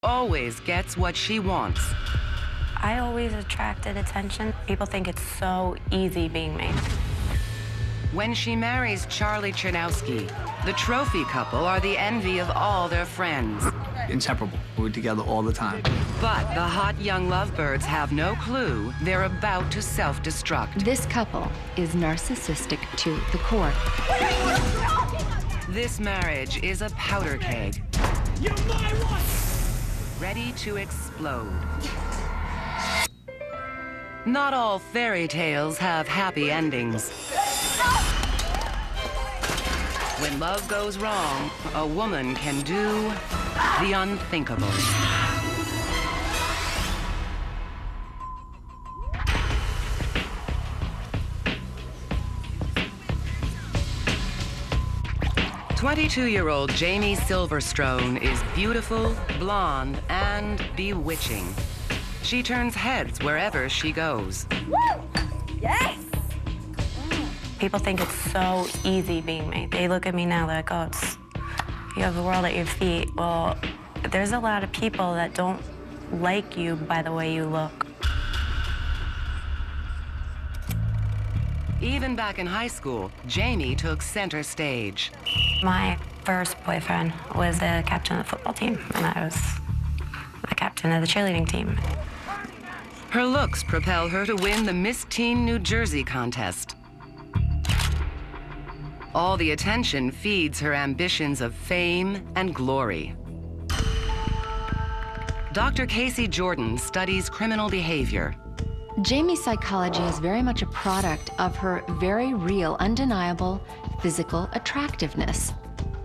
always gets what she wants. I always attracted attention. People think it's so easy being me. When she marries Charlie Chernowski, the trophy couple are the envy of all their friends. Inseparable. We're together all the time. But the hot young lovebirds have no clue they're about to self-destruct. This couple is narcissistic to the core. This marriage is a powder keg. You're my one! Ready to explode. Not all fairy tales have happy endings. When love goes wrong, a woman can do the unthinkable. "22-year-old Jamie Silverstone is beautiful, blonde, and bewitching. She turns heads wherever she goes. Woo! Yes! People think it's so easy being me. They look at me now, they're like, oh, you have the world at your feet. Well, there's a lot of people that don't like you by the way you look. Even back in high school, Jamie took center stage. My first boyfriend was the captain of the football team, and I was the captain of the cheerleading team. Her looks propel her to win the Miss Teen New Jersey contest. All the attention feeds her ambitions of fame and glory. Dr. Casey Jordan studies criminal behavior. Jamie's psychology is very much a product of her very real, undeniable physical attractiveness.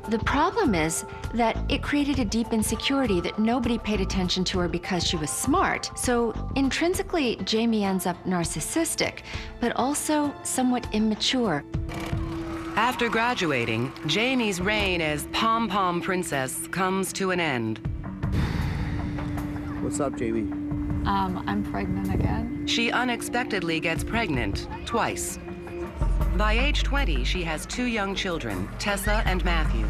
The problem is that it created a deep insecurity that nobody paid attention to her because she was smart. So intrinsically, Jamie ends up narcissistic, but also somewhat immature. After graduating, Jamie's reign as pom-pom princess comes to an end. What's up, Jamie? I'm pregnant again. She unexpectedly gets pregnant twice. By age 20, she has 2 young children, Tessa and Matthew.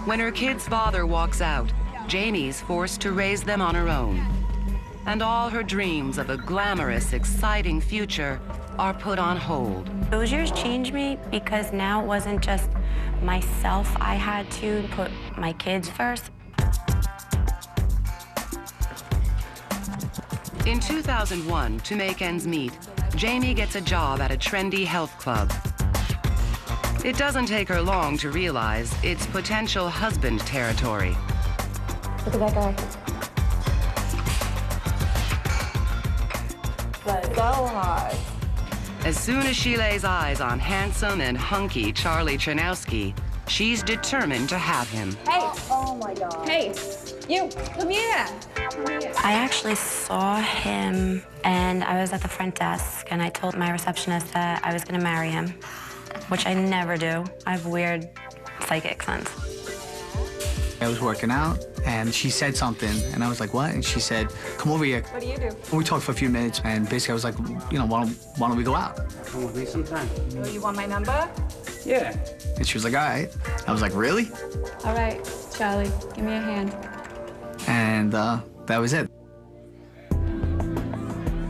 When her kid's father walks out, Jamie's forced to raise them on her own. And all her dreams of a glamorous, exciting future are put on hold. Those years changed me because now it wasn't just myself. I had to put my kids first. In 2001, to make ends meet, Jamie gets a job at a trendy health club. It doesn't take her long to realize it's potential husband territory. Look at that guy. That's so hot. As soon as she lays eyes on handsome and hunky Charlie Chernowski, she's determined to have him. Hey! Oh my God. Hey! You! Come here! Come here. I actually saw him, and I was at the front desk, and I told my receptionist that I was going to marry him, which I never do. I have weird psychic sense. I was working out, and she said something, and I was like, what? And she said, come over here. What do you do? We talked for a few minutes, and basically I was like, you know, why don't we go out? Come with me sometime. Oh, you want my number? Yeah. And she was like, all right. I was like, really? All right, Charlie, give me a hand. And that was it.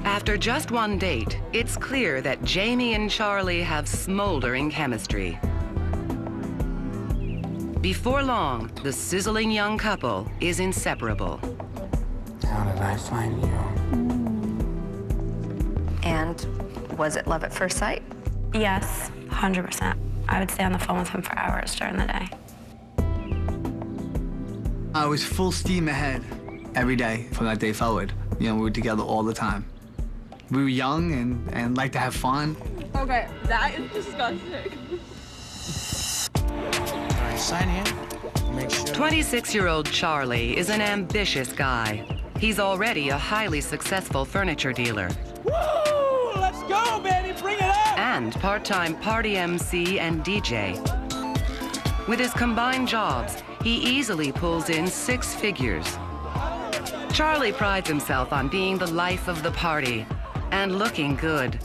After just one date, it's clear that Jamie and Charlie have smoldering chemistry. Before long, the sizzling young couple is inseparable. How did I find you? And was it love at first sight? Yes, 100%. I would stay on the phone with him for hours during the day. I was full steam ahead every day from that day forward. You know, we were together all the time. We were young and liked to have fun. Okay, that is disgusting. All right, sign here. Make sure. 26-year-old Charlie is an ambitious guy. He's already a highly successful furniture dealer. Woo! Let's go, baby! Bring it up! And part-time party MC and DJ. With his combined jobs, he easily pulls in 6 figures. Charlie prides himself on being the life of the party and looking good.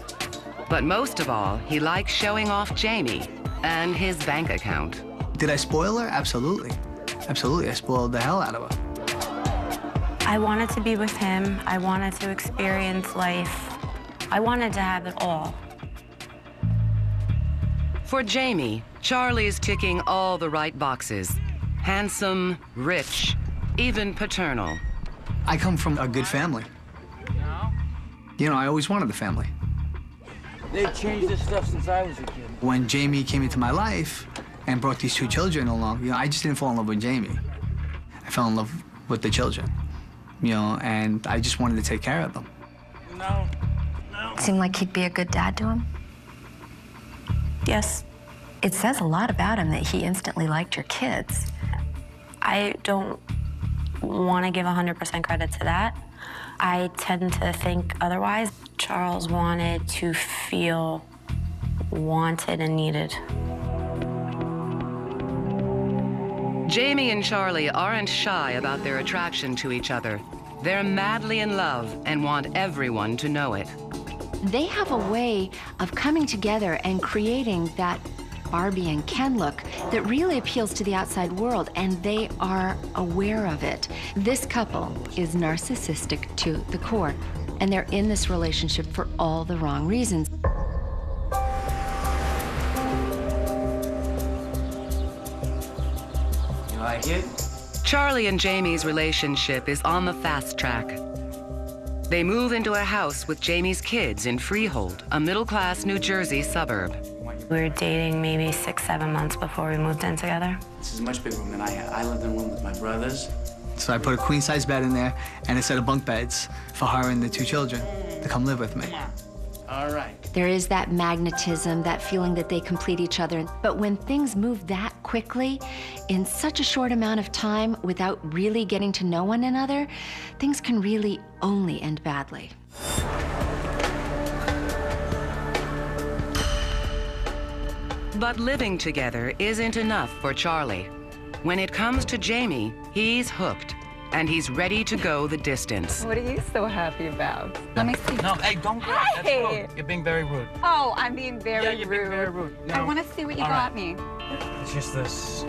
But most of all, he likes showing off Jamie and his bank account. Did I spoil her? Absolutely. Absolutely, I spoiled the hell out of her. I wanted to be with him. I wanted to experience life. I wanted to have it all. For Jamie, Charlie's ticking all the right boxes. Handsome, rich, even paternal. I come from a good family. You know, I always wanted the family. They've changed this stuff since I was a kid. When Jamie came into my life and brought these two children along, you know, I just didn't fall in love with Jamie. I fell in love with the children, you know, and I just wanted to take care of them. No. Seemed like he'd be a good dad to him? Yes. It says a lot about him that he instantly liked your kids. I don't want to give 100% credit to that. I tend to think otherwise. Charles wanted to feel wanted and needed. Jamie and Charlie aren't shy about their attraction to each other. They're madly in love and want everyone to know it. They have a way of coming together and creating that Barbie and Ken look that really appeals to the outside world, and they are aware of it. This couple is narcissistic to the core, and they're in this relationship for all the wrong reasons. You like it? Charlie and Jamie's relationship is on the fast track. They move into a house with Jamie's kids in Freehold, a middle-class New Jersey suburb. We were dating maybe 6, 7 months before we moved in together. This is a much bigger room than I had. I lived in a room with my brothers. So I put a queen-size bed in there and a set of bunk beds for her and the two children to come live with me. All right. There is that magnetism, that feeling that they complete each other. But when things move that quickly, in such a short amount of time, without really getting to know one another, things can really only end badly. But living together isn't enough for Charlie. When it comes to Jamie, he's hooked, and he's ready to go the distance. What are you so happy about? Let me see. No, hey, don't go. That's Hey! rude. You're being very rude. Oh, I'm being very Yeah, you're rude. being very rude. I No. want to see what you All got right. me. It's just this.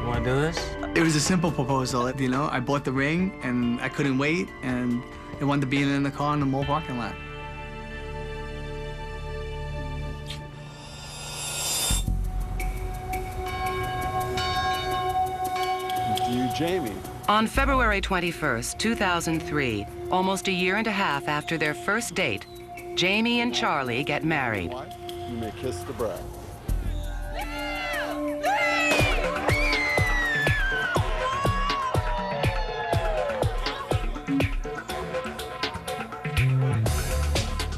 You want to do this? It was a simple proposal, you know? I bought the ring, and I couldn't wait, and it wound up being in the car in the mall parking lot. You, Jamie. On February 21st, 2003, almost a year and a half after their first date, Jamie and Charlie get married. You may kiss the bride.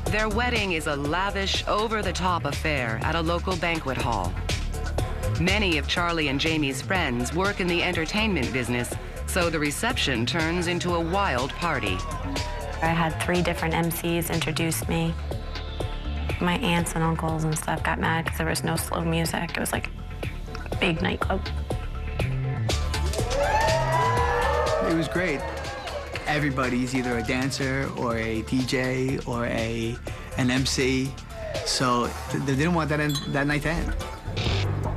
Their wedding is a lavish, over-the-top affair at a local banquet hall. Many of Charlie and Jamie's friends work in the entertainment business, so the reception turns into a wild party. I had 3 different MCs introduce me. My aunts and uncles and stuff got mad because there was no slow music. It was like a big nightclub. It was great. Everybody's either a dancer or a DJ or an MC, so they didn't want that night to end.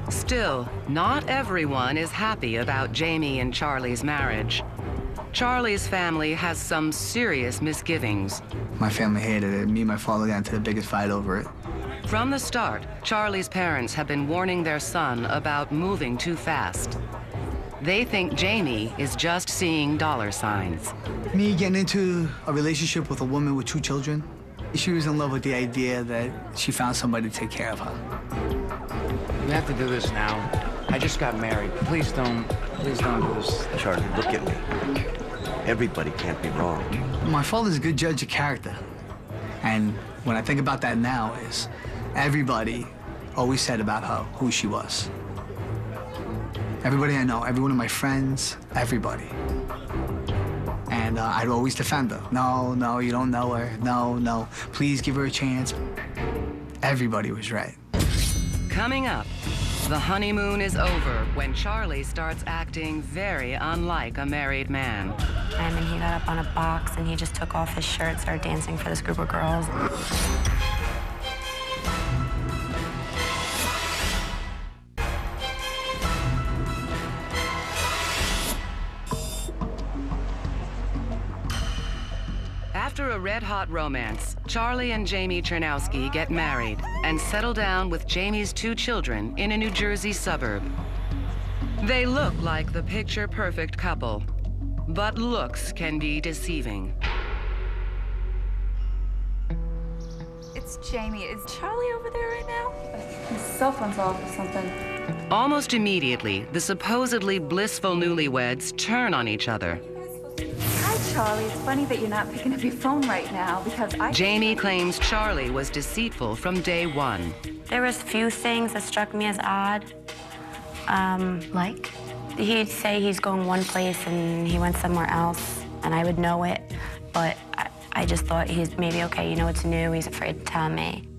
Still, not everyone is happy about Jamie and Charlie's marriage. Charlie's family has some serious misgivings. My family hated it. Me and my father got into the biggest fight over it. From the start, Charlie's parents have been warning their son about moving too fast. They think Jamie is just seeing dollar signs. Me getting into a relationship with a woman with 2 children, she was in love with the idea that she found somebody to take care of her. We have to do this now. I just got married. Please don't do this. Charlie, look at me. Everybody can't be wrong. My father's a good judge of character. And when I think about that now is everybody always said about her who she was. Everybody I know, every one of my friends, everybody. And I'd always defend her. No, you don't know her. No, please give her a chance. Everybody was right. Coming up, the honeymoon is over when Charlie starts acting very unlike a married man. And then he got up on a box and he just took off his shirt, started dancing for this group of girls. a red-hot romance, Charlie and Jamie Chernowski get married and settle down with Jamie's 2 children in a New Jersey suburb. They look like the picture-perfect couple, but looks can be deceiving. It's Jamie. Is Charlie over there right now? His cell phone's off or something. Almost immediately, the supposedly blissful newlyweds turn on each other. Hi, Charlie. It's funny that you're not picking up your phone right now because Jamie claims Charlie was deceitful from day one. There was few things that struck me as odd. Like? He'd say he's going one place and he went somewhere else, and I would know it, but I just thought he's maybe, okay, you know, it's new, he's afraid to tell me.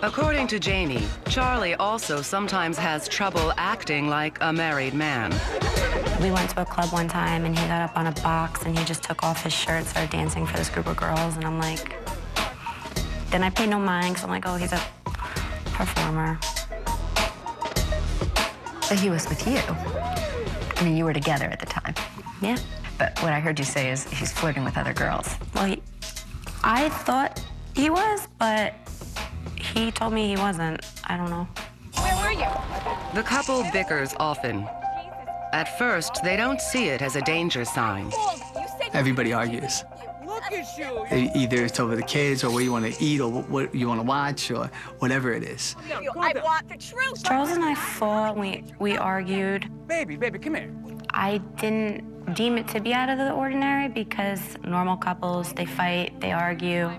According to Jamie, Charlie also sometimes has trouble acting like a married man. We went to a club one time and he got up on a box and he just took off his shirt and started dancing for this group of girls, and I'm like, then I paid no mind because I'm like, oh, he's a performer. But he was with you. I mean, you were together at the time. Yeah. But what I heard you say is he's flirting with other girls. Well, I thought he was, but he told me he wasn't. I don't know. Where were you? The couple bickers often. At first, they don't see it as a danger sign. Everybody argues. Look at you. Either it's over the kids or what you want to eat or what you want to watch or whatever it is. I want the truth. Charles and I fought, we argued. Baby, come here. I didn't deem it to be out of the ordinary because normal couples, they fight, they argue,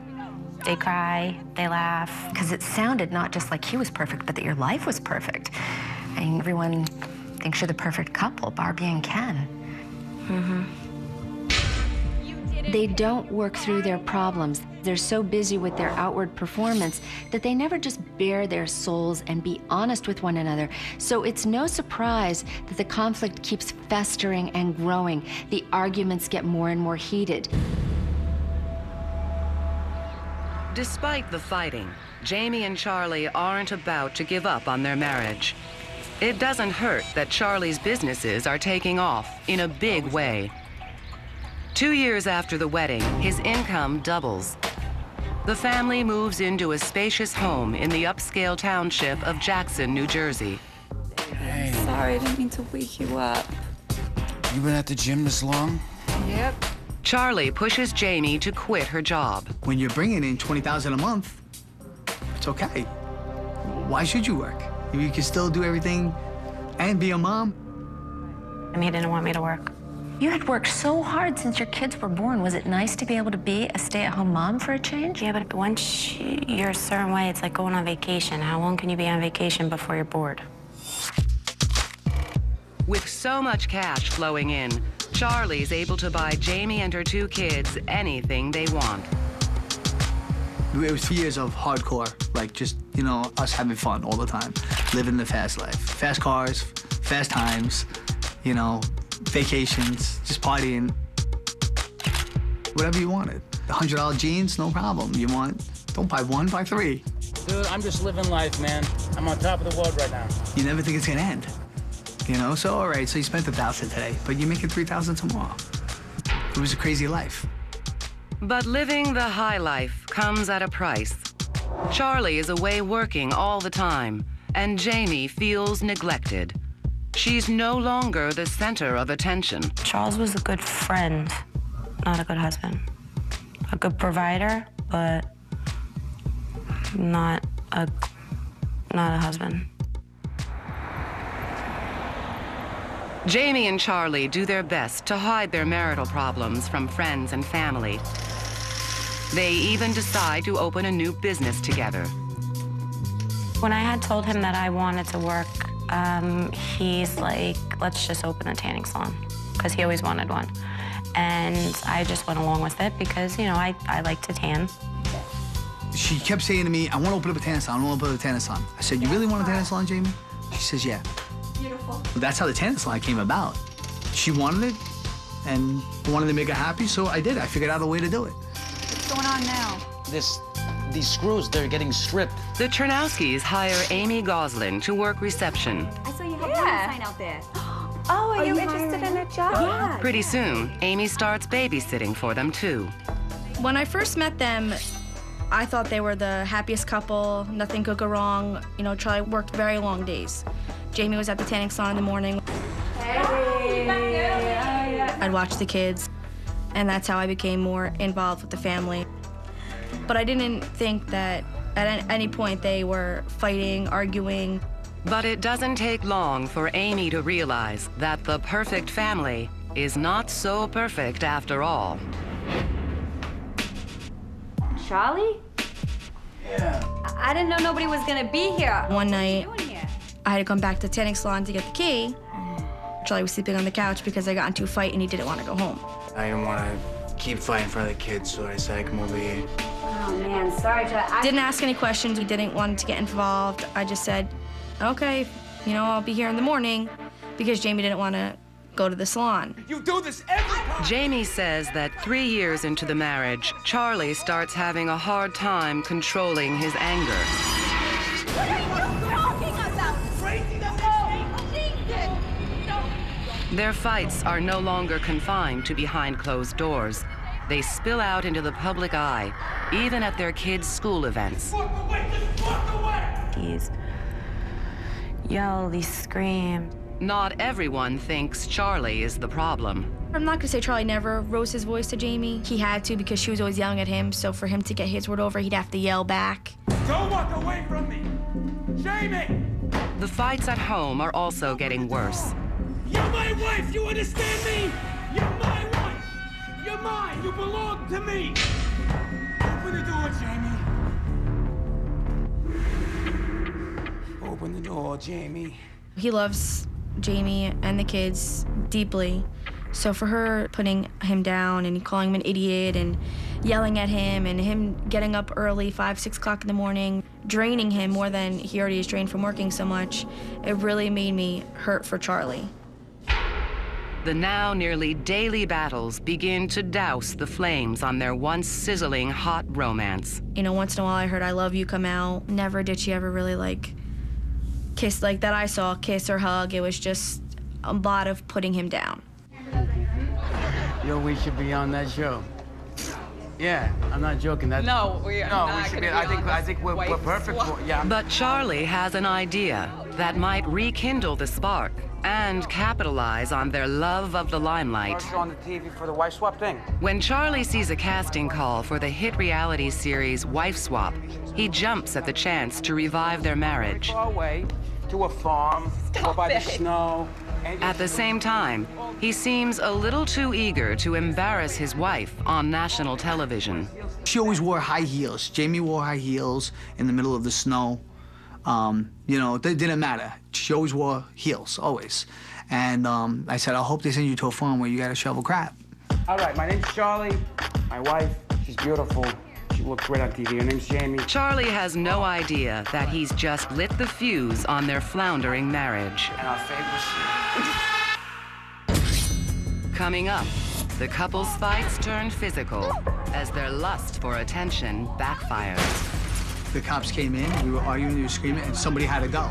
they cry, they laugh. Because it sounded not just like he was perfect, but that your life was perfect. I mean, everyone thinks you're the perfect couple, Barbie and Ken. Mm-hmm. They don't work through their problems. They're so busy with their outward performance that they never just bare their souls and be honest with one another. So it's no surprise that the conflict keeps festering and growing. The arguments get more and more heated. Despite the fighting, Jamie and Charlie aren't about to give up on their marriage. It doesn't hurt that Charlie's businesses are taking off in a big way. 2 years after the wedding, his income doubles. The family moves into a spacious home in the upscale township of Jackson, New Jersey. Hey. Sorry, I didn't mean to wake you up. You been at the gym this long? Yep. Charlie pushes Jamie to quit her job. When you're bringing in $20,000 a month, it's okay. Why should you work? You can still do everything and be a mom. And he didn't want me to work. You had worked so hard since your kids were born. Was it nice to be able to be a stay-at-home mom for a change? Yeah, but once you're a certain way, it's like going on vacation. How long can you be on vacation before you're bored? With so much cash flowing in, Charlie's able to buy Jamie and her 2 kids anything they want. It was 2 years of hardcore, like just, you know, us having fun all the time, living the fast life. Fast cars, fast times, you know, vacations, just partying. Whatever you wanted. The $100 jeans, no problem. You want, don't buy 1, buy 3. Dude, I'm just living life, man. I'm on top of the world right now. You never think it's gonna end. You know, so all right, so you spent $1,000 today, but you're making $3,000 tomorrow. It was a crazy life. But living the high life comes at a price. Charlie is away working all the time, and Jamie feels neglected. She's no longer the center of attention. Charles was a good friend, not a good husband. A good provider, but not a husband. Jamie and Charlie do their best to hide their marital problems from friends and family. They even decide to open a new business together. When I had told him that I wanted to work, he's like, let's just open a tanning salon, because he always wanted one. And I just went along with it because, you know, I like to tan. She kept saying to me, I want to open up a tanning salon, I want to open up a tanning salon. I said, you really want a tanning salon, Jamie? She says, yeah. Beautiful. That's how the tanning salon came about. She wanted it and wanted to make her happy, so I did. I figured out a way to do it. What's going on now? These screws, they're getting stripped. The Chernowskis hire Amy Goslin to work reception. I saw you had one sign out there. Oh, are you interested in a job? Yeah. Pretty soon, Amy starts babysitting for them too. When I first met them, I thought they were the happiest couple, nothing could go wrong. You know, Charlie worked very long days. Jamie was at the tanning salon in the morning. Hey. I'd watch the kids, and that's how I became more involved with the family. But I didn't think that at any point they were fighting, arguing. But it doesn't take long for Amy to realize that the perfect family is not so perfect after all. Charlie? Yeah. I didn't know nobody was gonna be here. One night, What are you doing here? I had to come back to the tanning salon to get the key. Charlie was sleeping on the couch because I got into a fight and he didn't want to go home. I didn't want to keep fighting for the kids, so I said I could move here. Oh man, sorry, Charlie. Didn't ask any questions. We didn't want to get involved. I just said, okay, you know, I'll be here in the morning because Jamie didn't want to go to the salon. You do this every time. Jamie says that 3 years into the marriage, Charlie starts having a hard time controlling his anger. What are you talking about? Crazy that Their fights are no longer confined to behind closed doors. They spill out into the public eye, even at their kids' school events. Walk away, just walk away. He's yelled, he screamed. Not everyone thinks Charlie is the problem. I'm not gonna say Charlie never rose his voice to Jamie. He had to because she was always yelling at him, so for him to get his word over, he'd have to yell back. Don't walk away from me. Jamie! The fights at home are also getting worse. You're my wife, you understand me? You're my wife. You're mine, you belong to me. Open the door, Jamie. Open the door, Jamie. He loves Jamie and the kids deeply. So for her putting him down and calling him an idiot and yelling at him and him getting up early, 5, 6 o'clock in the morning, draining him more than he already is drained from working so much, it really made me hurt for Charlie. The now nearly daily battles begin to douse the flames on their once sizzling hot romance. You know, once in a while I heard I love you come out. Never did she ever really kiss like that I saw, kiss or hug. It was just a lot of putting him down. Yo, we should be on that show. Yeah, I'm not joking. No, we are not we should gonna be. be I on think this we're wife perfect. swap. Yeah. But Charlie has an idea that might rekindle the spark and capitalize on their love of the limelight. Commercial on the TV for the wife swap thing. When Charlie sees a casting call for the hit reality series Wife Swap, he jumps at the chance to revive their marriage. Go away to a farm, go by the snow. At the same time, he seems a little too eager to embarrass his wife on national television. She always wore high heels. Jamie wore high heels in the middle of the snow. You know, it didn't matter. She always wore heels, always. And I said, I hope they send you to a farm where you gotta shovel crap. All right, my name's Charlie. My wife, she's beautiful. She looks great on TV. Her name's Jamie. Charlie has no idea that he's just lit the fuse on their floundering marriage. And our favorite Coming up, the couple's fights turn physical as their lust for attention backfires. The cops came in, we were arguing, we were screaming, and somebody had to go.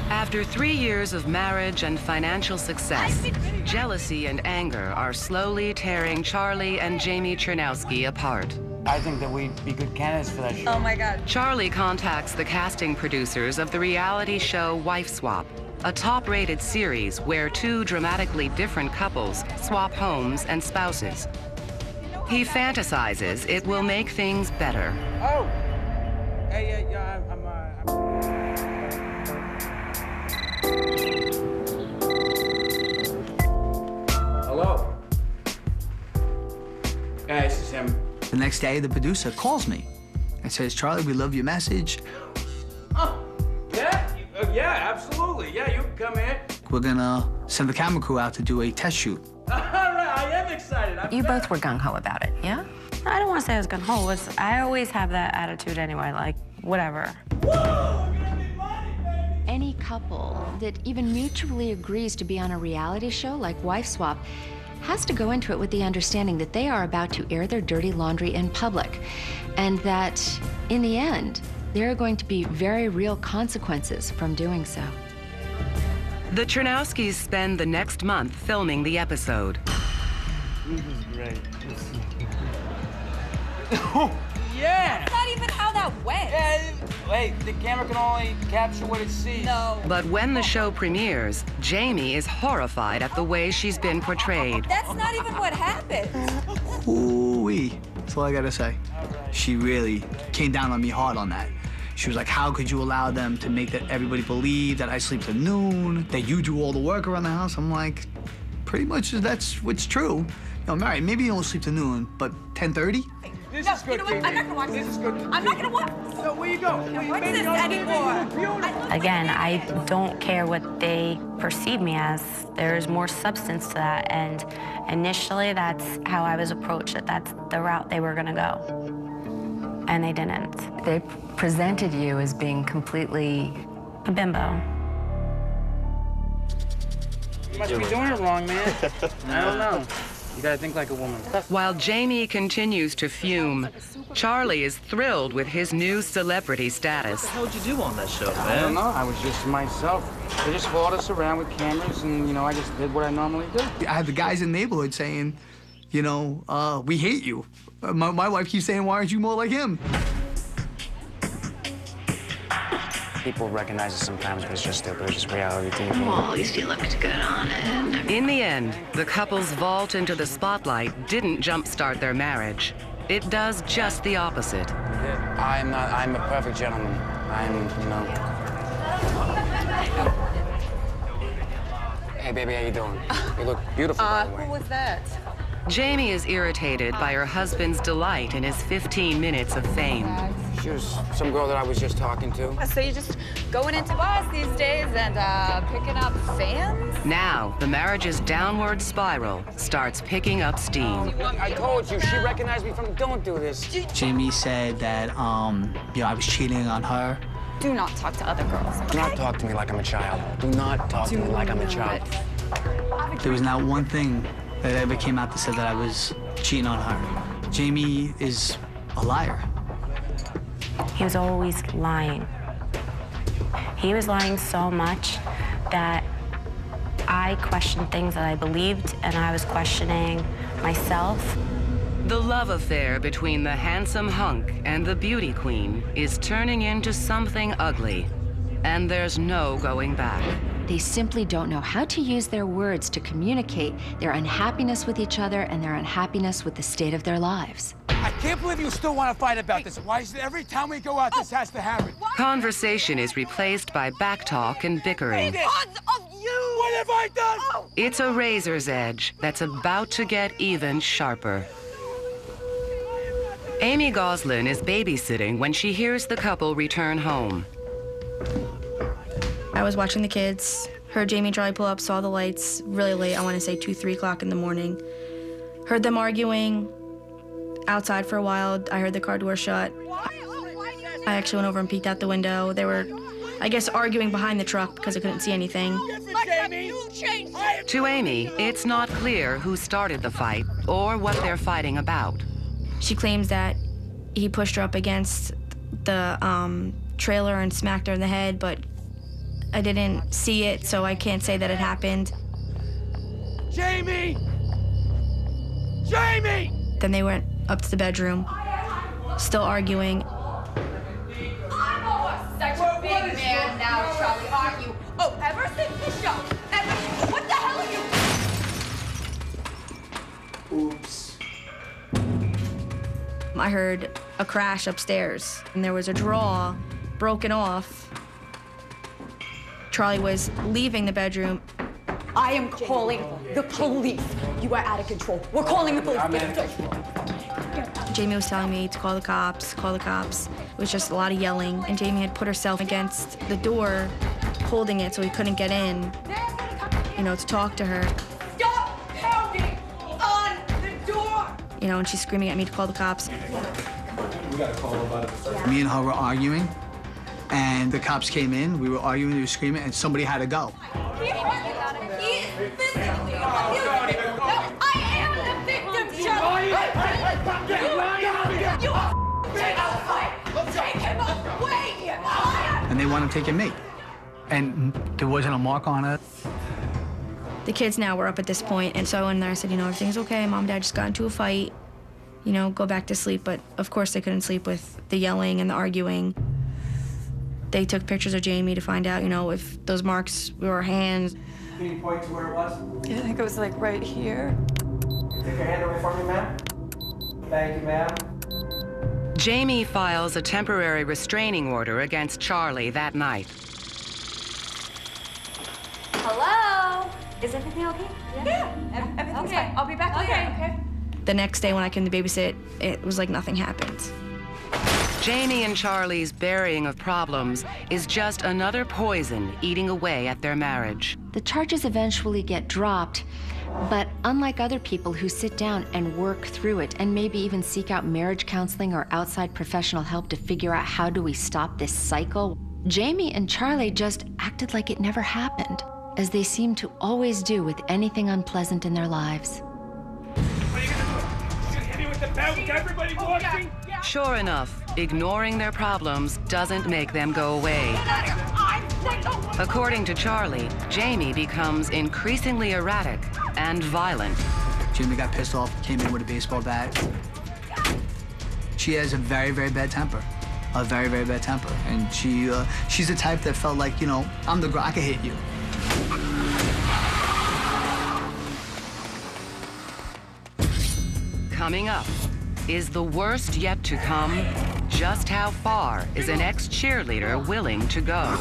After 3 years of marriage and financial success, jealousy and anger are slowly tearing Charlie and Jamie Chernowski apart. I think that we'd be good candidates for that show. Oh my God. Charlie contacts the casting producers of the reality show Wife Swap, a top-rated series where 2 dramatically different couples swap homes and spouses. He fantasizes it will make things better. Oh! Hey, I'm Hello? Yeah, this is him. The next day, the producer calls me and says, Charlie, we love your message. Oh, yeah, absolutely. Yeah, you can come in. We're gonna send the camera crew out to do a test shoot. All right, I am excited. You both were gung-ho about it, yeah? I don't want to say I was gung-ho. I always have that attitude anyway, like, whatever. Any couple that even mutually agrees to be on a reality show like Wife Swap has to go into it with the understanding that they are about to air their dirty laundry in public, and that, in the end, there are going to be very real consequences from doing so. The Chernowskys spend the next month filming the episode. This is great. Yeah! That's not even how that went. Wait, the camera can only capture what it sees. No. But when the show premieres, Jamie is horrified at the way she's been portrayed. That's not even what happened. Ooh-wee. That's all I gotta say. She really came down on me hard on that. She was like, how could you allow them to make that everybody believe that I sleep till noon, that you do all the work around the house? I'm like, pretty much that's what's true. You know, Mary, maybe you don't sleep till noon, but 10:30? This is good, you know what? I'm not gonna watch this. This is good. I'm not gonna watch. So where you go? What's this anymore? Again, I don't care what they perceive me as. There's more substance to that, and initially that's how I was approached, that that's the route they were gonna go. And they didn't. They presented you as being completely a bimbo. You must be doing it wrong, man. I don't know. You gotta think like a woman. While Jamie continues to fume, Charlie is thrilled with his new celebrity status. What the hell did you do on that show, man? I don't know. I was just myself. They just followed us around with cameras, and, you know, I just did what I normally do. I had the guys in the neighborhood saying, you know, we hate you. My wife keeps saying, why aren't you more like him? People recognize it sometimes, but it's just reality TV. well, at least you looked good on it. In the end, the couple's vault into the spotlight didn't jumpstart their marriage. It does just the opposite. I'm a perfect gentleman. You know. Hey, baby, how you doing? You look beautiful, by the way. Who was that? Jamie is irritated by her husband's delight in his 15 minutes of fame. She was some girl that I was just talking to. So you're just going into bars these days and picking up fans? Now, the marriage's downward spiral starts picking up steam. I told you, she recognized me from... Don't do this. Jamie said that, you know, I was cheating on her. Do not talk to other girls. Do not talk to me like I'm a child. Do not talk to me like I'm a child. There was not one thing that ever came out that said that I was cheating on her. Jamie is a liar. He was always lying. He was lying so much that I questioned things that I believed, and I was questioning myself. The love affair between the handsome hunk and the beauty queen is turning into something ugly, and there's no going back. They simply don't know how to use their words to communicate their unhappiness with each other and their unhappiness with the state of their lives. I can't believe you still want to fight about this. Why is it every time we go out, this has to happen? Conversation is replaced by backtalk and bickering. Because of you! What have I done? Oh. It's a razor's edge that's about to get even sharper. Amy Goslin is babysitting when she hears the couple return home. I was watching the kids, heard Jamie and Charlie pull up, saw the lights really late, I want to say 2, 3 o'clock in the morning. Heard them arguing outside for a while. I heard the car door shut. I actually went over and peeked out the window. They were, I guess, arguing behind the truck because I couldn't see anything. To Amy, it's not clear who started the fight or what they're fighting about. She claims that he pushed her up against the trailer and smacked her in the head, but I didn't see it, so I can't say that it happened. Jamie! Jamie! Then they went up to the bedroom, still arguing. I'm such a big man now, Charlie, aren't you? Oh, ever since the show. What the hell are you? Oops. I heard a crash upstairs, and there was a drawer broken off. Charlie was leaving the bedroom. I am calling the police. You are out of control. We're calling the police. Jamie was telling me to call the cops, call the cops. It was just a lot of yelling, and Jamie had put herself against the door, holding it so he couldn't get in, you know, to talk to her. Stop pounding on the door! You know, and she's screaming at me to call the cops. We got a call about it. Me and her were arguing, and the cops came in. We were arguing, we were screaming, and somebody had to go. He is physically abusing me. No, I and they wound up taking me. And there wasn't a mark on it. The kids now were up at this point, and so I went in there, I said, you know, everything's okay, Mom and Dad just got into a fight, you know, go back to sleep. But of course they couldn't sleep with the yelling and the arguing. They took pictures of Jamie to find out, you know, if those marks were her hands. Can you point to where it was? I think it was like right here. Take your hand over for me, ma'am. Thank you, ma'am. Jamie files a temporary restraining order against Charlie that night. Hello? Is everything okay? Yeah. Everything's fine. I'll be back later. Okay. The next day when I came to babysit, it was like nothing happened. Jamie and Charlie's burying of problems is just another poison eating away at their marriage. The charges eventually get dropped, but unlike other people who sit down and work through it and maybe even seek out marriage counseling or outside professional help to figure out how do we stop this cycle, Jamie and Charlie just acted like it never happened, as they seem to always do with anything unpleasant in their lives. What are you gonna do? You gonna hit me with the belt with everybody watching? Sure enough, ignoring their problems doesn't make them go away. According to Charlie, Jamie becomes increasingly erratic and violent. Jamie got pissed off, came in with a baseball bat. She has a very, very bad temper. A very, very bad temper. And she's the type that felt like, you know, I'm the girl, I can hit you. Coming up, is the worst yet to come? Just how far is an ex-cheerleader willing to go?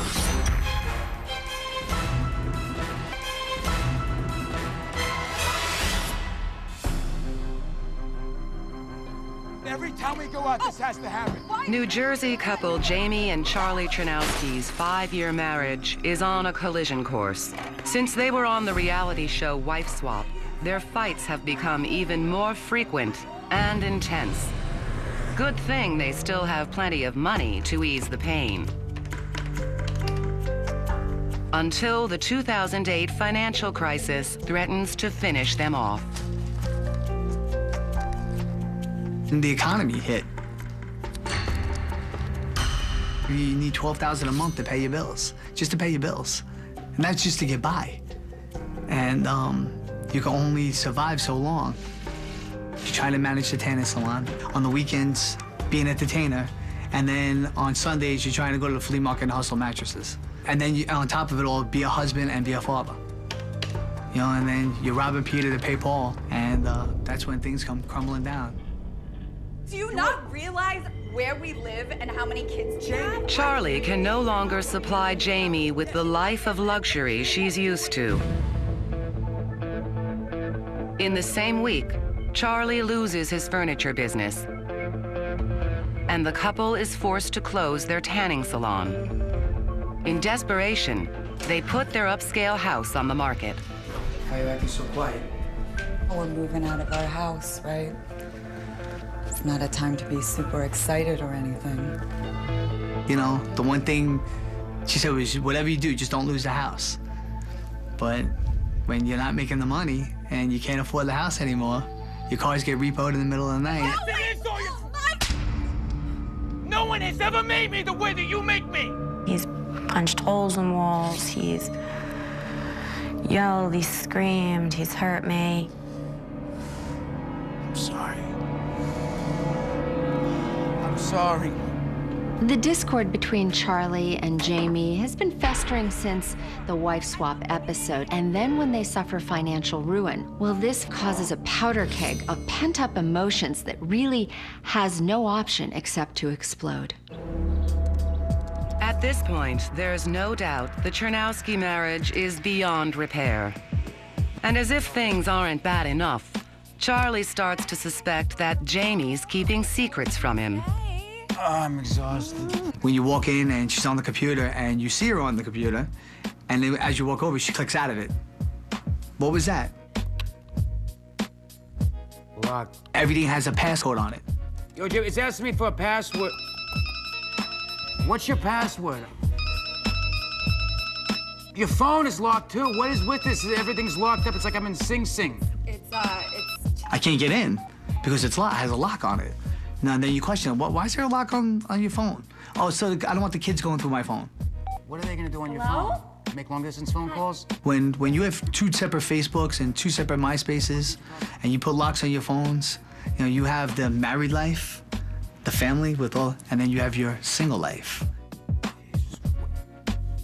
Every time we go out, this has to happen. New Jersey couple Jamie and Charlie Chernowski's 5-year marriage is on a collision course. Since they were on the reality show Wife Swap, their fights have become even more frequent and intense. Good thing they still have plenty of money to ease the pain. Until the 2008 financial crisis threatens to finish them off. And the economy hit. You need $12,000 a month to pay your bills, just to pay your bills. And that's just to get by. And you can only survive so long. You're trying to manage the tanning salon. On the weekends, be an entertainer. And then on Sundays, you're trying to go to the flea market and hustle mattresses. And then you, on top of it all, be a husband and be a father. You know, and then you're robbing Peter to pay Paul. And that's when things come crumbling down. Do you not realize where we live and how many kids we have? Charlie can no longer supply Jamie with the life of luxury she's used to. In the same week, Charlie loses his furniture business, and the couple is forced to close their tanning salon. In desperation, they put their upscale house on the market. Why are you acting so quiet? We're moving out of our house, right? It's not a time to be super excited or anything. You know, the one thing she said was, whatever you do, just don't lose the house. But when you're not making the money and you can't afford the house anymore, your cars get repoed in the middle of the night. No one has ever made me the way that you make me. He's punched holes in walls, he's yelled, he's screamed, he's hurt me. I'm sorry. I'm sorry. The discord between Charlie and Jamie has been festering since the wife swap episode, and then when they suffer financial ruin, well, this causes a powder keg of pent-up emotions that really has no option except to explode. At this point, there's no doubt the Chernowski marriage is beyond repair. And as if things aren't bad enough, Charlie starts to suspect that Jamie's keeping secrets from him. I'm exhausted. When you walk in and she's on the computer and you see her on the computer, and then as you walk over, she clicks out of it. What was that? Locked. Everything has a passcode on it. Yo, Jim, it's asking me for a password. What's your password? Your phone is locked too. What is with this? Everything's locked up. It's like I'm in Sing Sing. I can't get in because it's locked. It has a lock on it. Now then you question, why is there a lock on your phone? Oh, so I don't want the kids going through my phone. What are they gonna do on your Hello? phone? Make long-distance phone calls? When you have 2 separate Facebooks and 2 separate MySpaces, and you put locks on your phones, you know, you have the married life, the family with all, and then you have your single life.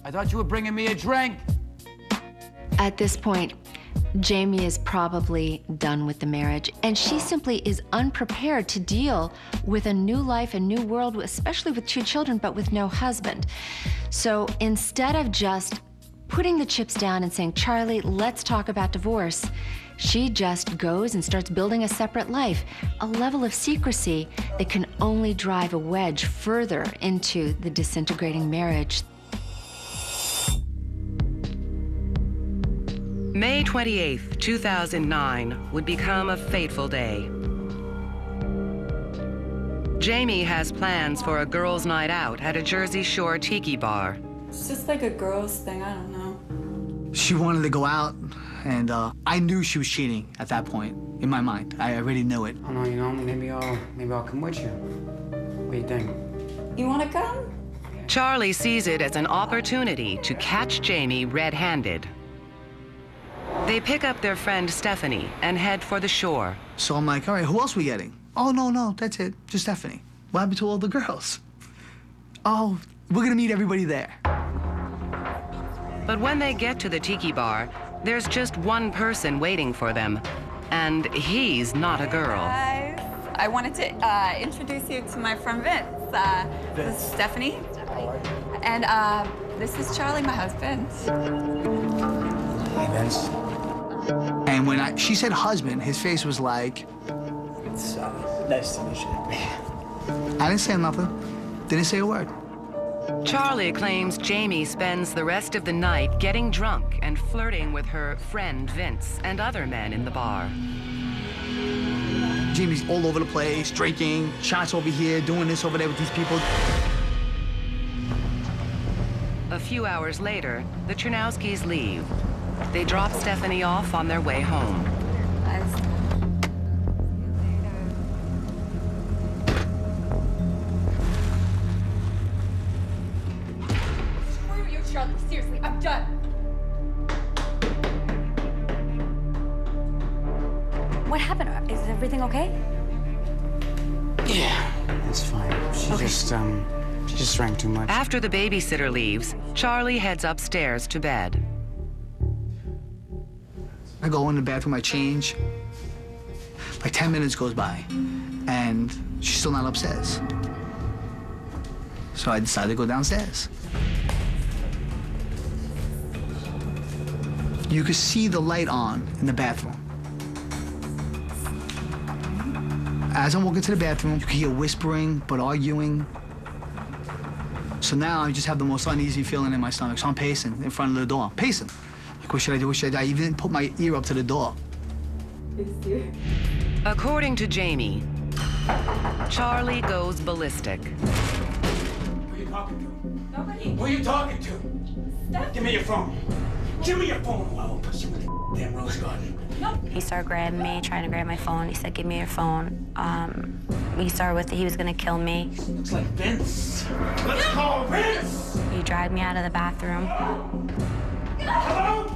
I thought you were bringing me a drink. At this point, Jamie is probably done with the marriage, and she simply is unprepared to deal with a new life, a new world, especially with 2 children, but with no husband. So instead of just putting the chips down and saying, Charlie, let's talk about divorce, she just goes and starts building a separate life, a level of secrecy that can only drive a wedge further into the disintegrating marriage. May 28th, 2009 would become a fateful day. Jamie has plans for a girls' night out at a Jersey Shore tiki bar. It's just like a girl's thing, I don't know. She wanted to go out, and I knew she was cheating at that point, in my mind. I already knew it. Oh, no, you know, maybe I'll come with you. What do you think? You wanna come? Charlie sees it as an opportunity to catch Jamie red-handed. They pick up their friend Stephanie and head for the shore. So I'm like, all right, who else we getting? Oh, no, that's it, just Stephanie. What happened to all the girls? Oh, we're gonna meet everybody there. But when they get to the tiki bar, there's just one person waiting for them, and he's not a girl. Guys, I wanted to introduce you to my friend Vince. This is Stephanie. And this is Charlie, my husband. Hey, Vince. And when she said husband, his face was like... It's nice to meet you. I didn't say nothing. Didn't say a word. Charlie claims Jamie spends the rest of the night getting drunk and flirting with her friend Vince and other men in the bar. Jamie's all over the place, drinking, shots over here, doing this over there with these people. A few hours later, the Chernowskis leave. They drop Stephanie off on their way home. Screw you, Charlie. Seriously, I'm done. What happened? Is everything okay? Yeah, it's fine. She just drank too much. After the babysitter leaves, Charlie heads upstairs to bed. I go in the bathroom, I change. Like 10 minutes goes by, and she's still not upstairs. So I decided to go downstairs. You could see the light on in the bathroom. As I'm walking to the bathroom, you can hear whispering, but arguing. So now I just have the most uneasy feeling in my stomach. So I'm pacing in front of the door, pacing. Like, what should I do? What should I do? I even put my ear up to the door. According to Jamie, Charlie goes ballistic. Who are you talking to? Nobody. Who are you talking to? Steph. Give me your phone. Give me your phone. I'll push you with the damn rose garden. He started grabbing me, trying to grab my phone. He said, give me your phone. He started with, he was gonna kill me. Looks like Vince. Let's call Vince! He dragged me out of the bathroom. Hello?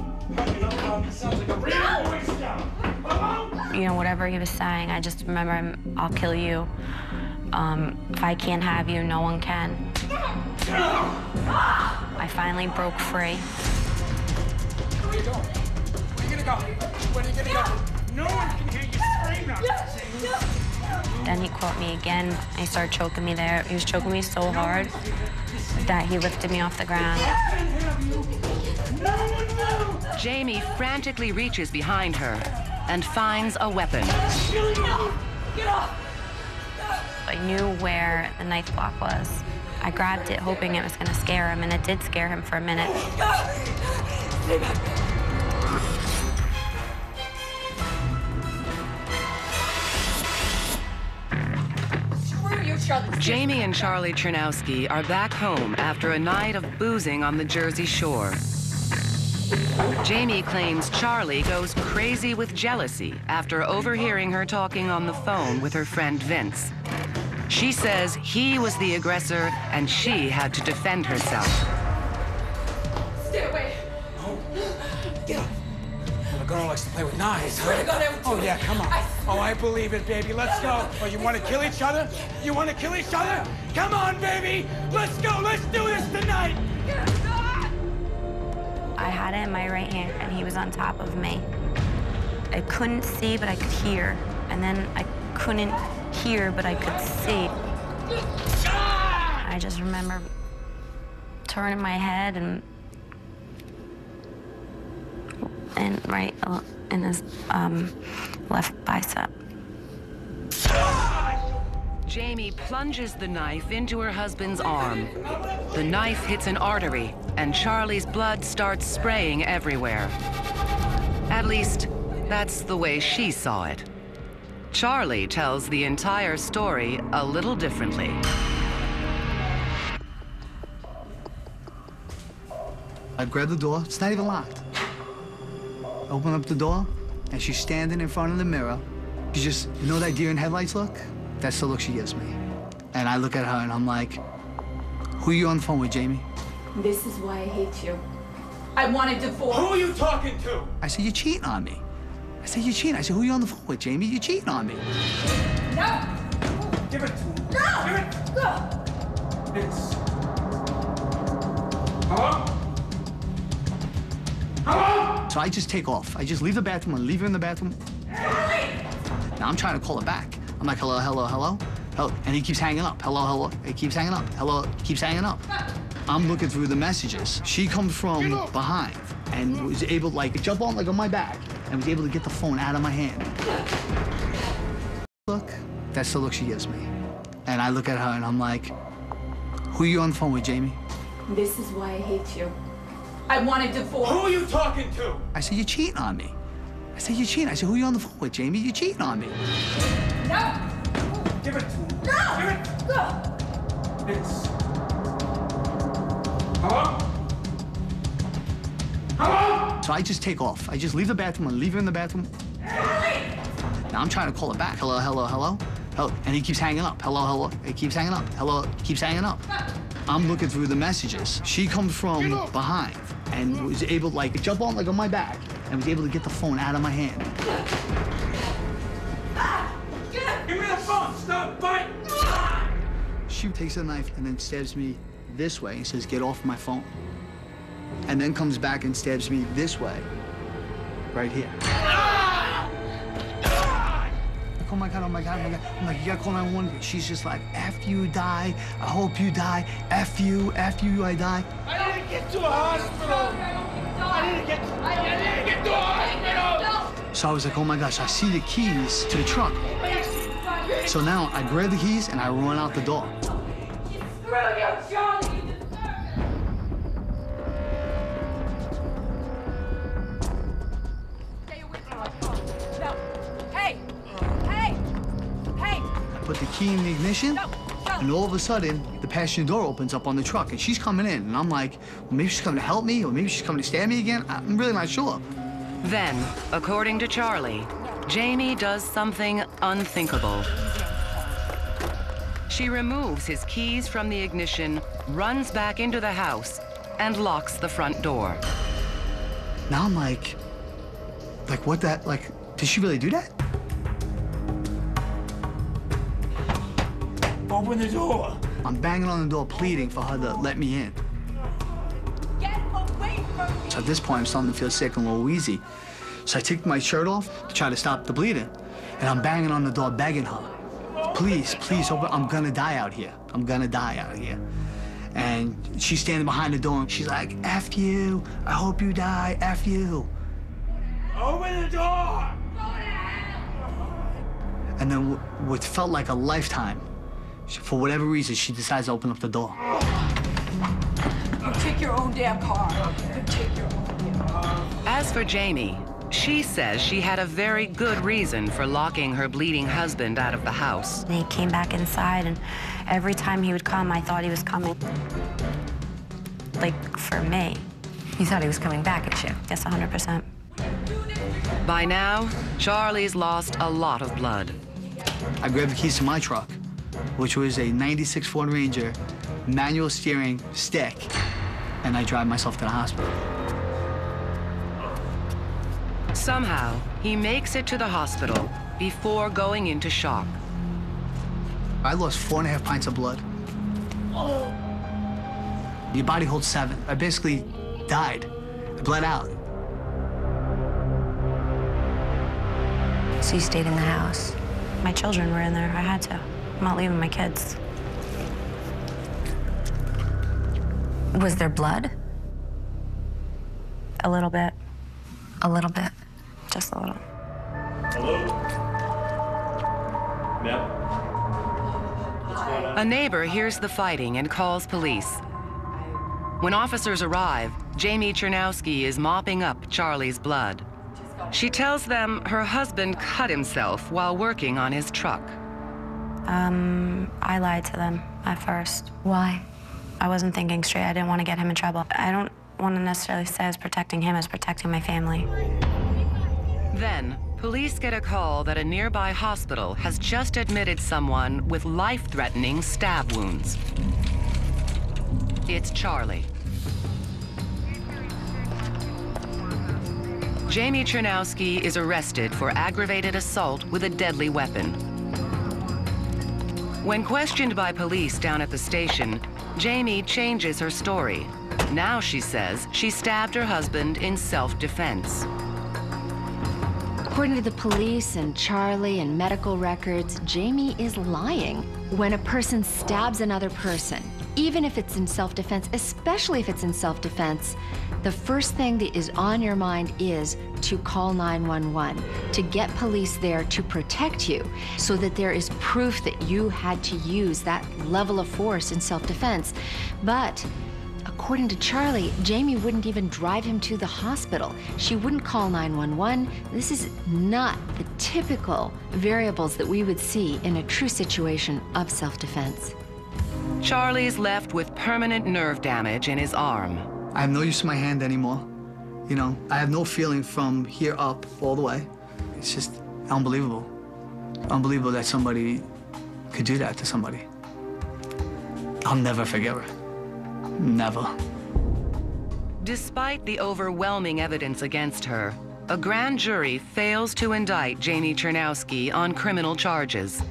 Sounds like a real Boy Scout. Hello? You know, whatever he was saying, I just remember him, I'll kill you. If I can't have you, no one can. I finally broke free. Where are you going? Where are you gonna go? Where are you gonna go? No one can hear you scream now. Then he caught me again. He started choking me there. He was choking me so hard that he lifted me off the ground. Jamie frantically reaches behind her and finds a weapon. Get off! I knew where the knife block was. I grabbed it, hoping it was going to scare him, and it did scare him for a minute. Jamie and Charlie Chernowski are back home after a night of boozing on the Jersey Shore. Jamie claims Charlie goes crazy with jealousy after overhearing her talking on the phone with her friend Vince. She says he was the aggressor and she had to defend herself. Stay away. Oh. Get up. Well, the girl likes to play with knives. Swear to God, I would do Oh, yeah, it. come on. Oh, I believe it, baby. Let's go. Oh, you want to kill each other? You want to kill each other? Come on, baby. Let's go. Let's do this tonight. I had it in my right hand, and he was on top of me. I couldn't see, but I could hear. And then I couldn't hear, but I could see. I just remember turning my head and right in his left bicep. Jamie plunges the knife into her husband's arm. The knife hits an artery, and Charlie's blood starts spraying everywhere. At least, that's the way she saw it. Charlie tells the entire story a little differently. I grab the door, it's not even locked. Open up the door, and she's standing in front of the mirror. She just, you know that deer in headlights look? That's the look she gives me. And I look at her and I'm like, who are you on the phone with, Jamie? This is why I hate you. I want a divorce. Who are you talking to? I said, you're cheating on me. I said, you're cheating. I said, who are you on the phone with, Jamie? You're cheating on me. No! Give it to me. No! Give it. No! It's... Hello? Hello? So I just take off. I just leave the bathroom and leave her in the bathroom. Now I'm trying to call her back. I'm like, hello, hello, hello, hello. And he keeps hanging up. Hello, hello. He keeps hanging up. Hello, keeps hanging up. I'm looking through the messages. She comes from behind and was able to like jump on like on my back and was able to get the phone out of my hand. Look, that's the look she gives me. And I look at her and I'm like, who are you on the phone with, Jamie? This is why I hate you. I want a divorce. Who are you talking to? I said, you're cheating on me. I said, you're cheating. I said, who are you on the phone with, Jamie? You're cheating on me. No! Give it to me. No! Give it. No! It's... Hello? Hello? So I just take off. I just leave the bathroom and leave her in the bathroom. Now I'm trying to call her back. Hello, hello, hello, hello. And he keeps hanging up. Hello, hello. He keeps hanging up. Hello, keeps hanging up. I'm looking through the messages. She comes from behind and was able to like jump on like on my back and was able to get the phone out of my hand. Give me the phone. Stop biting. She takes a knife and then stabs me this way and says, get off my phone. And then comes back and stabs me this way, right here. Like, oh my God, oh my God, oh my God. I'm like, you gotta call 911. She's just like, F you, die. I hope you die. F you, I die. I didn't get to a hospital. I didn't get to a hospital. So I was like, oh my gosh, I see the keys to the truck. So now I grab the keys and I run out the door. Put the key in the ignition, and all of a sudden, the passenger door opens up on the truck, and she's coming in, and I'm like, well, maybe she's coming to help me, or maybe she's coming to stab me again. I'm really not sure. Then, according to Charlie, Jamie does something unthinkable. She removes his keys from the ignition, runs back into the house, and locks the front door. Now I'm like, what that, did she really do that? Open the door. I'm banging on the door, pleading for her to let me in. Get away from me! So at this point, I'm starting to feel sick and a little wheezy. So I take my shirt off to try to stop the bleeding. And I'm banging on the door, begging her, please, please open, I'm gonna die out here. I'm gonna die out here. And she's standing behind the door and she's like, F you, I hope you die, F you. Open the door! And then what felt like a lifetime, for whatever reason, she decides to open up the door. You take your own damn car. You take your own damn car. As for Jamie, she says she had a very good reason for locking her bleeding husband out of the house. He came back inside, and every time he would come, I thought he was coming, like, for me. You thought he was coming back at you? Yes, 100%. By now, Charlie's lost a lot of blood. I grabbed the keys to my truck, which was a '96 Ford Ranger, manual steering stick. and I drive myself to the hospital. Somehow, he makes it to the hospital before going into shock. I lost 4.5 pints of blood. Your body holds 7. I basically died. I bled out. So you stayed in the house? My children were in there. I had to. I'm not leaving my kids. Was there blood? A little bit. A little bit. Just a little. Hello? Yep. A neighbor hears the fighting and calls police. When officers arrive, Jamie Chernowski is mopping up Charlie's blood. She tells them her husband cut himself while working on his truck. I lied to them at first. Why? I wasn't thinking straight. I didn't want to get him in trouble. I don't want to necessarily say I was protecting him, I was protecting my family. Then, police get a call that a nearby hospital has just admitted someone with life-threatening stab wounds. It's Charlie. Jamie Chernowski is arrested for aggravated assault with a deadly weapon. When questioned by police down at the station, Jamie changes her story. Now she says she stabbed her husband in self-defense. According to the police and Charlie and medical records, Jamie is lying. When a person stabs another person, even if it's in self-defense, especially if it's in self-defense, the first thing that is on your mind is to call 911, to get police there to protect you so that there is proof that you had to use that level of force in self-defense. But according to Charlie, Jamie wouldn't even drive him to the hospital. She wouldn't call 911. This is not the typical variables that we would see in a true situation of self-defense. Charlie's left with permanent nerve damage in his arm. I have no use of my hand anymore. You know, I have no feeling from here up all the way. It's just unbelievable. Unbelievable that somebody could do that to somebody. I'll never forgive her. Never. Despite the overwhelming evidence against her, a grand jury fails to indict Jamie Chernowski on criminal charges.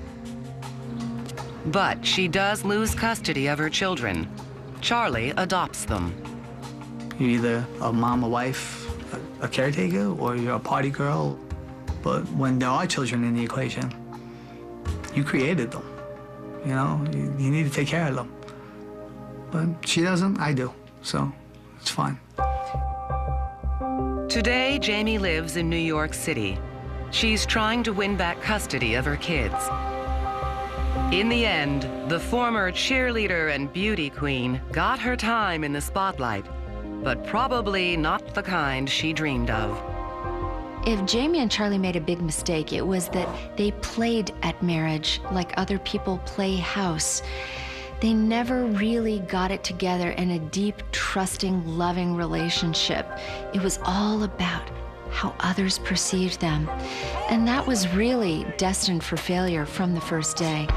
But she does lose custody of her children. Charlie adopts them. You're either a mom, a wife, a caretaker, or you're a party girl. But when there are children in the equation, you created them. You know, you need to take care of them. But she doesn't, I do, so it's fine. Today, Jamie lives in New York City. She's trying to win back custody of her kids. In the end, the former cheerleader and beauty queen got her time in the spotlight, but probably not the kind she dreamed of. If Jamie and Charlie made a big mistake, it was that they played at marriage like other people play house. They never really got it together in a deep, trusting, loving relationship. It was all about how others perceived them. And that was really destined for failure from the first day.